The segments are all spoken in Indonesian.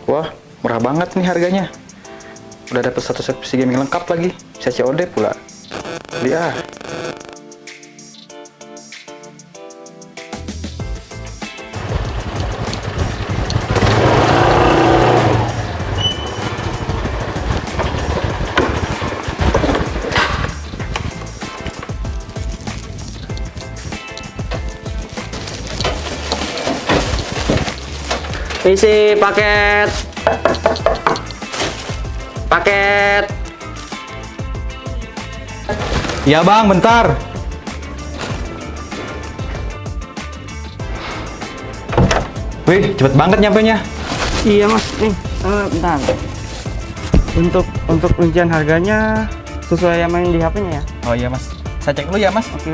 Wah, murah banget nih harganya. Udah dapet satu set PC gaming lengkap lagi, bisa COD pula. Lihat. Isi paket. Paket. Ya bang, bentar. Wih, cepet banget nyampenya. Iya mas, nih, bentar. Untuk rincian harganya sesuai yang main di HP-nya ya. Oh iya mas, saya cek dulu ya mas. Oke.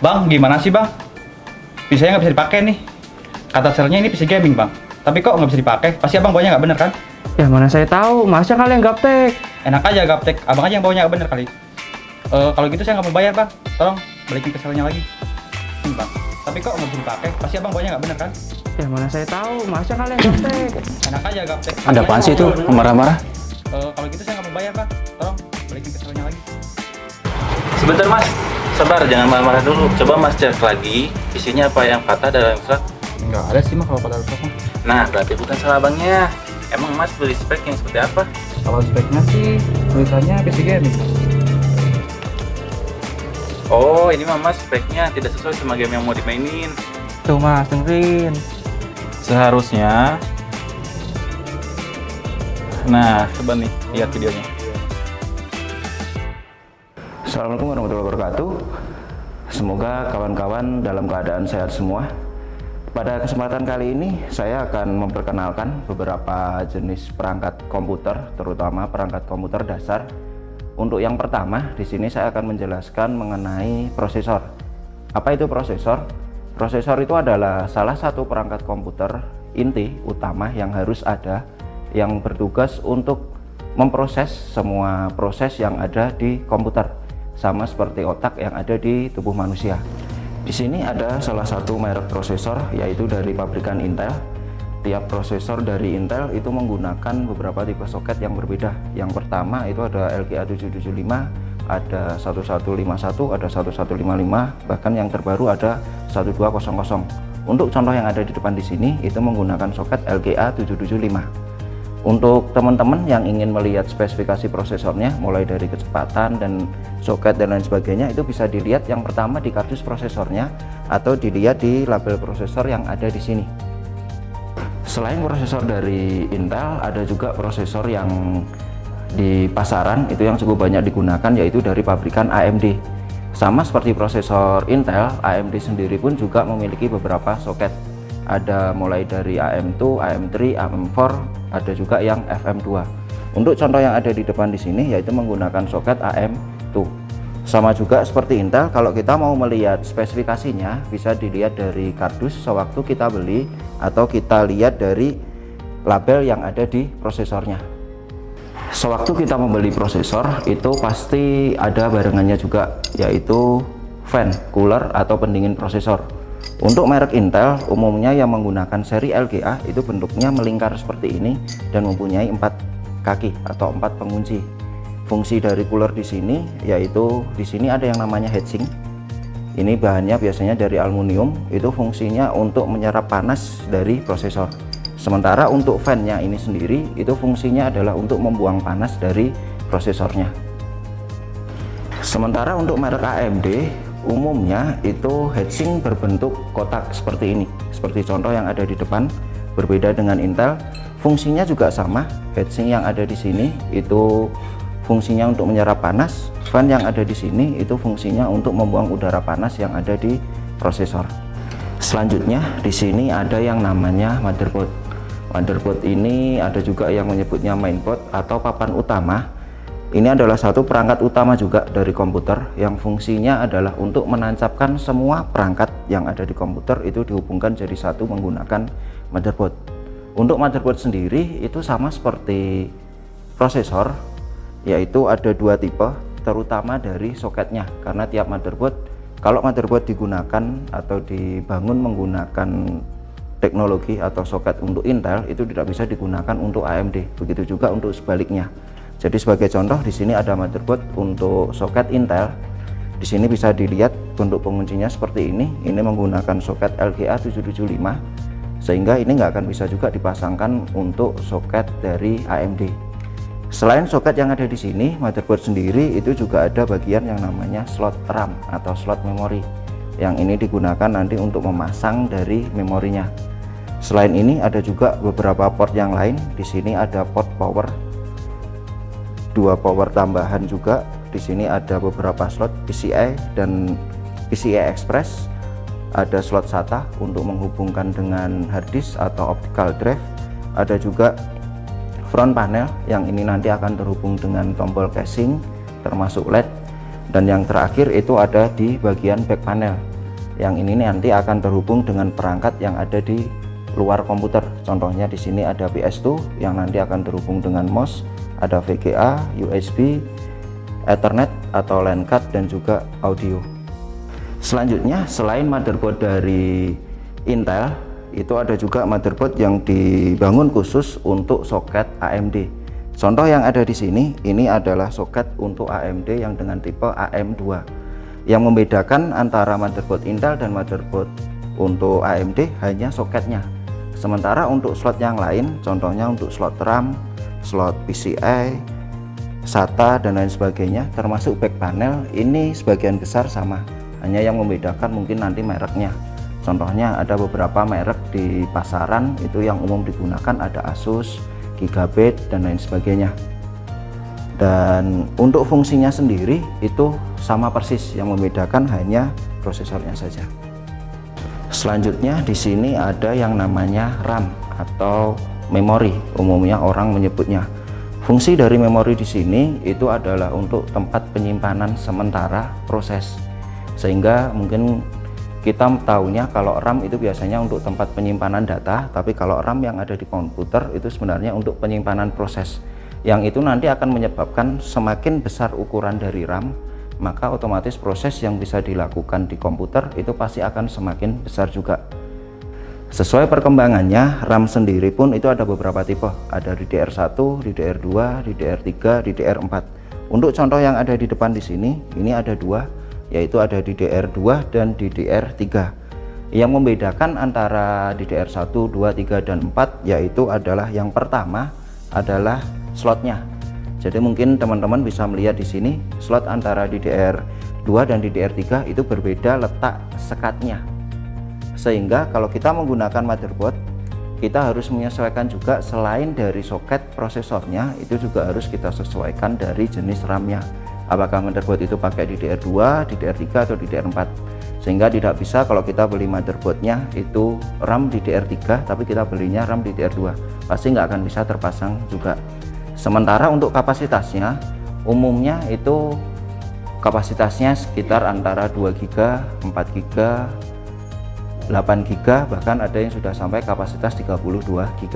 Bang, gimana sih bang? PC-nya nggak bisa dipakai nih. Kata selnya ini PC gaming bang. Tapi kok nggak bisa dipakai? Pasti abang bawanya nggak bener kan? Ya mana saya tahu, masnya kalian gaptek. Enak aja gaptek, abang aja yang bawanya nggak bener kali. Kalau gitu saya nggak mau bayar bang. Tolong balikin ke selnya lagi. Ini bang. Tapi kok nggak bisa dipakai? Pasti abang bawanya nggak bener kan? Ya mana saya tahu, masnya kalian gaptek. Enak aja gaptek. Ada apaan sih itu? Marah-marah? Kalau gitu saya nggak mau bayar bang. Tolong balikin ke selnya lagi. Sebentar mas, sabar, jangan marah-marah dulu. Coba mas cek lagi, isinya apa yang patah dalam rusak. Nggak ada sih mah kalau pada rusak mah. Nah, berarti bukan salah abangnya. Emang mas beli spek yang seperti apa? Kalau speknya sih tulisannya PC gaming. Oh, ini mah mas speknya tidak sesuai sama game yang mau dimainin. Tuh mas, dengerin. Seharusnya. Nah, coba nih, lihat videonya. Assalamualaikum warahmatullahi wabarakatuh. Semoga kawan-kawan dalam keadaan sehat semua. Pada kesempatan kali ini saya akan memperkenalkan beberapa jenis perangkat komputer, terutama perangkat komputer dasar. Untuk yang pertama, di sini saya akan menjelaskan mengenai prosesor. Apa itu prosesor? Prosesor itu adalah salah satu perangkat komputer inti utama yang harus ada, yang bertugas untuk memproses semua proses yang ada di komputer, sama seperti otak yang ada di tubuh manusia. Di sini ada salah satu merek prosesor, yaitu dari pabrikan Intel. Tiap prosesor dari Intel itu menggunakan beberapa tipe soket yang berbeda. Yang pertama itu ada LGA 775, ada 1151, ada 1155, bahkan yang terbaru ada 1200. Untuk contoh yang ada di depan di sini itu menggunakan soket LGA 775. Untuk teman-teman yang ingin melihat spesifikasi prosesornya, mulai dari kecepatan dan soket dan lain sebagainya, itu bisa dilihat yang pertama di kardus prosesornya atau dilihat di label prosesor yang ada di sini. Selain prosesor dari Intel, ada juga prosesor yang di pasaran itu yang cukup banyak digunakan, yaitu dari pabrikan AMD. Sama seperti prosesor Intel, AMD sendiri pun juga memiliki beberapa soket. Ada mulai dari AM2, AM3, AM4, ada juga yang FM2. Untuk contoh yang ada di depan di sini yaitu menggunakan soket AM2. Sama juga seperti Intel, kalau kita mau melihat spesifikasinya bisa dilihat dari kardus sewaktu kita beli atau kita lihat dari label yang ada di prosesornya. Sewaktu kita membeli prosesor itu pasti ada barengannya juga, yaitu fan, cooler atau pendingin prosesor. Untuk merek Intel umumnya yang menggunakan seri LGA itu bentuknya melingkar seperti ini dan mempunyai 4 kaki atau 4 pengunci. Fungsi dari cooler di sini yaitu di sini ada yang namanya heatsink. Ini bahannya biasanya dari aluminium, itu fungsinya untuk menyerap panas dari prosesor. Sementara untuk fan-nya ini sendiri itu fungsinya adalah untuk membuang panas dari prosesornya. Sementara untuk merek AMD umumnya itu heatsink berbentuk kotak seperti ini, seperti contoh yang ada di depan. Berbeda dengan Intel, fungsinya juga sama. Heatsink yang ada di sini itu fungsinya untuk menyerap panas, fan yang ada di sini itu fungsinya untuk membuang udara panas yang ada di prosesor. Selanjutnya di sini ada yang namanya motherboard. Motherboard ini ada juga yang menyebutnya mainboard atau papan utama. Ini adalah satu perangkat utama juga dari komputer yang fungsinya adalah untuk menancapkan semua perangkat yang ada di komputer itu dihubungkan jadi satu menggunakan motherboard. Untuk motherboard sendiri itu sama seperti prosesor, yaitu ada dua tipe, terutama dari soketnya, karena tiap motherboard, kalau motherboard digunakan atau dibangun menggunakan teknologi atau soket untuk Intel itu tidak bisa digunakan untuk AMD, begitu juga untuk sebaliknya. Jadi sebagai contoh di sini ada motherboard untuk soket Intel. Di sini bisa dilihat bentuk penguncinya seperti ini. Ini menggunakan soket LGA 775, sehingga ini nggak akan bisa juga dipasangkan untuk soket dari AMD. Selain soket yang ada di sini, motherboard sendiri itu juga ada bagian yang namanya slot RAM atau slot memori. Yang ini digunakan nanti untuk memasang dari memorinya. Selain ini ada juga beberapa port yang lain. Di sini ada port power, dua power tambahan juga. Di sini ada beberapa slot PCI dan PCI Express. Ada slot SATA untuk menghubungkan dengan hard disk atau optical drive. Ada juga front panel yang ini nanti akan terhubung dengan tombol casing termasuk LED. Dan yang terakhir itu ada di bagian back panel. Yang ini nanti akan terhubung dengan perangkat yang ada di luar komputer. Contohnya di sini ada PS2 yang nanti akan terhubung dengan mouse, ada VGA, USB, Ethernet atau LAN card dan juga audio. Selanjutnya, selain motherboard dari Intel, itu ada juga motherboard yang dibangun khusus untuk soket AMD. Contoh yang ada di sini, ini adalah soket untuk AMD yang dengan tipe AM2. Yang membedakan antara motherboard Intel dan motherboard untuk AMD hanya soketnya. Sementara untuk slot yang lain, contohnya untuk slot RAM, slot PCI, SATA dan lain sebagainya, termasuk back panel, ini sebagian besar sama. Hanya yang membedakan mungkin nanti mereknya. Contohnya ada beberapa merek di pasaran itu yang umum digunakan, ada Asus, Gigabit dan lain sebagainya. Dan untuk fungsinya sendiri itu sama persis, yang membedakan hanya prosesornya saja. Selanjutnya di sini ada yang namanya RAM atau memori, umumnya orang menyebutnya. Fungsi dari memori di sini itu adalah untuk tempat penyimpanan sementara proses. Sehingga mungkin kita tahunya kalau RAM itu biasanya untuk tempat penyimpanan data, tapi kalau RAM yang ada di komputer itu sebenarnya untuk penyimpanan proses. Yang itu nanti akan menyebabkan semakin besar ukuran dari RAM, maka otomatis proses yang bisa dilakukan di komputer itu pasti akan semakin besar juga. Sesuai perkembangannya, RAM sendiri pun itu ada beberapa tipe. Ada DDR1, DDR2, DDR3, DDR4. Untuk contoh yang ada di depan di sini, ini ada dua, yaitu ada DDR2 dan DDR3. Yang membedakan antara DDR1, 2, 3, dan 4 yaitu adalah yang pertama adalah slotnya. Jadi mungkin teman-teman bisa melihat di sini slot antara DDR2 dan DDR3 itu berbeda letak sekatnya. Sehingga kalau kita menggunakan motherboard, kita harus menyesuaikan juga selain dari soket prosesornya, itu juga harus kita sesuaikan dari jenis RAM-nya. Apakah motherboard itu pakai DDR2, DDR3 atau DDR4. Sehingga tidak bisa kalau kita beli motherboardnya itu RAM DDR3 tapi kita belinya RAM DDR2, pasti nggak akan bisa terpasang juga. Sementara untuk kapasitasnya umumnya itu kapasitasnya sekitar antara 2 GB, 4 GB, 8 GB, bahkan ada yang sudah sampai kapasitas 32 GB.